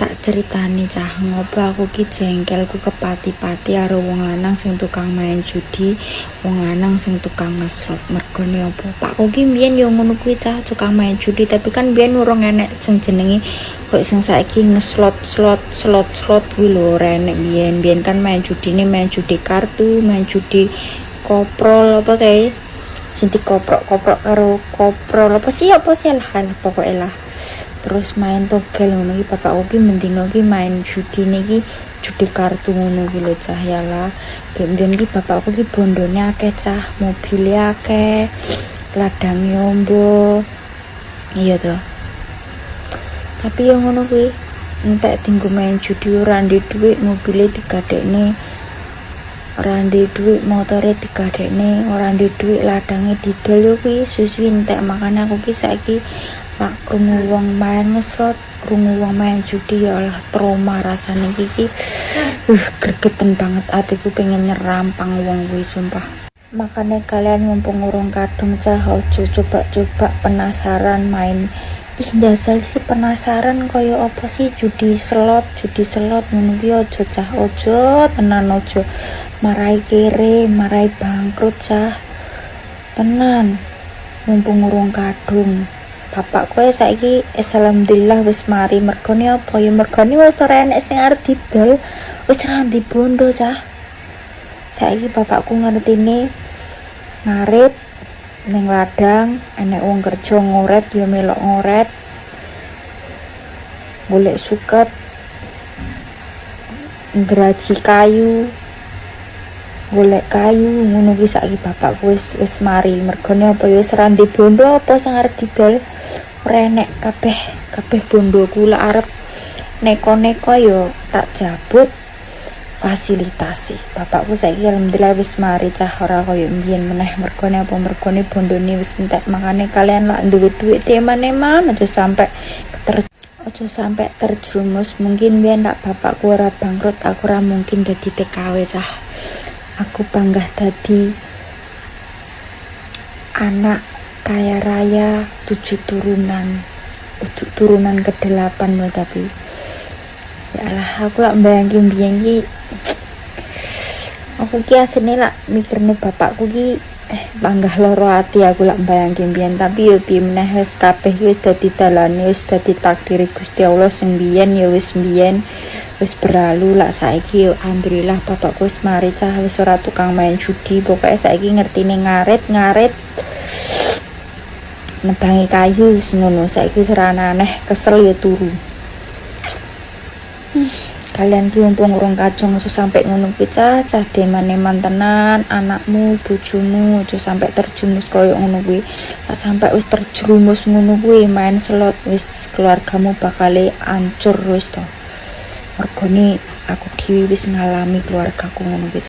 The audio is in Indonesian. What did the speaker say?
Tak ceritani cah, ngopo aku ki jengkel ku kepati-pati karo wong lanang sing tukang main judi, wong lanang sing tukang ngeslot. Mergone opo? Pakku ki mbiyen yo ngono kuwi cah, tukang main judi, tapi kan mbiyen urung enek sing jenenge kok sing saiki slot kuwi lho, ora enek mbiyen. Mbiyen kan main judine main judi kartu, main judi koprol apa kae. Sing dikoprok-koprok karo koprol apa sih lah pokoke lah. Terus main togel ngono iki bapakku ki mendino ki main judi niki judi kartu ngono ki lho cah ya lah. Gen ki bapakku ki bondone akeh cah, mobile akeh, ladang yombo. Iya to. Tapi yo ngono kuwi entek dinggo main judi ora ndek dhuwit, mobile digadekne. Ora ndek dhuwit, motore digadekne, ora ndek dhuwit, ladange didol yo kuwi suwi entek. Makane aku ki saiki lak krungu wong main ngeslot, krungu wong main judi ya Allah trauma rasane iki. Gregeten banget atiku pengen nyerampang wong kuwi sumpah. Makane kalian mumpung urung kadung cah ojo coba-coba penasaran main. Jajal sih penasaran kaya apa sih judi slot ngono ki ojo cah, ojo tenan ojo. Marai kere, marai bangkrut cah. Tenan. Mumpung urung kadung. Bapakku saiki alhamdulillah wis mari. Mergone apa ya, mergone wis ora enek sing arep didol, wis ra dibondo cah. Saiki bapakku ngertine ngarit ning ladang, enek wong kerja ngoret ya melok ngoret, golek suket, ngraji kayu, golek kayu ngono ki saiki bapakku wis mari. Mergone apa ya wis ra ndek bondo apa sing arep didol, ora enek kabeh bondoku lek arep neko-neko ya tak jabut fasilitasi. Bapakku saiki alhamdulillah wis mari cah, ora kaya mbiyen meneh. Mergone apa, mergone bondone wis entek. Makane kalian lak duwe duit teman-teman aja sampai terjerumus. Mungkin biyen lak bapakku ora bangkrut, aku ora mungkin dadi TKW cah. Aku bangga dadi anak kaya raya 7 turunan. Turunan ke-8 loh tapi. Ya Allah, aku lak mbayangke mbiyen ki aku ki asline lak mikirne bapakku ki panggah loro ati aku lak mbayangke mbiyen. Tapi yo piye meneh wis kabeh wis dadi dalane, wis dadi takdir Gusti Allah sing mbiyen ya wis mbiyen, wis berlalu. Lak saiki yo alhamdulillah bapakku wis mari cah, wis ora tukang main judi. Pokoke saiki ngertine ngarit nebangi kayu wis ngono. Saiki wis ora aneh, kesel ya turu. Kalian ki mumpung urung kacung aja sampai ngono kuwi cah deman-deman tenan anakmu, bojomu aja sampai terjumus koyo ngono kuwi. Lah sampai wis terjerumus ngono kuwi main slot, wis keluargamu bakal hancur wis to. Mergone aku dhewe wis ngalami keluargaku ngono kuwi.